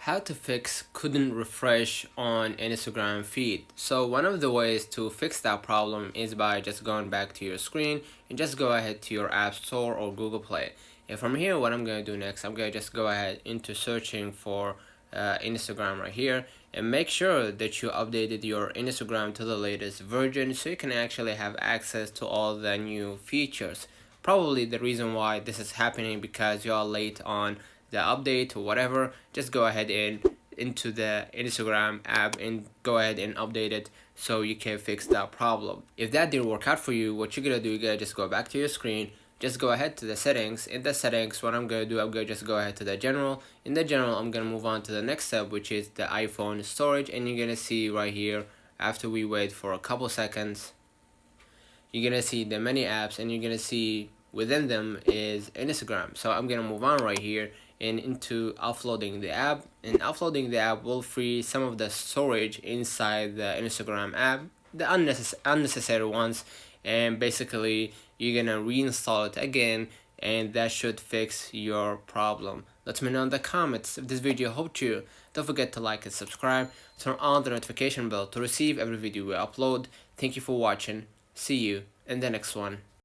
How to fix couldn't refresh on Instagram feed. So one of the ways to fix that problem is by just going back to your screen and just go ahead to your App Store or Google Play. And from here, what I'm going to do next, I'm going to just go ahead into searching for Instagram right here, and make sure that you updated your Instagram to the latest version so you can actually have access to all the new features. Probably the reason why this is happening because you are late on the update or whatever. Just go ahead and into the Instagram app and go ahead and update it so you can fix that problem. If that didn't work out for you, what you're gonna do, you're gonna just go back to your screen, just go ahead to the settings. In the settings, what I'm gonna do, I'm gonna just go ahead to the general. In the general, I'm gonna move on to the next step, which is the iPhone storage, and you're gonna see right here, after we wait for a couple seconds, you're gonna see the many apps, and you're gonna see within them is Instagram. So I'm gonna move on right here and into offloading the app, and offloading the app will free some of the storage inside the Instagram app, the unnecessary ones, and basically you're gonna reinstall it again, and that should fix your problem. Let me know in the comments if this video helped you. Don't forget to like and subscribe, turn on the notification bell to receive every video we upload. Thank you for watching. See you in the next one.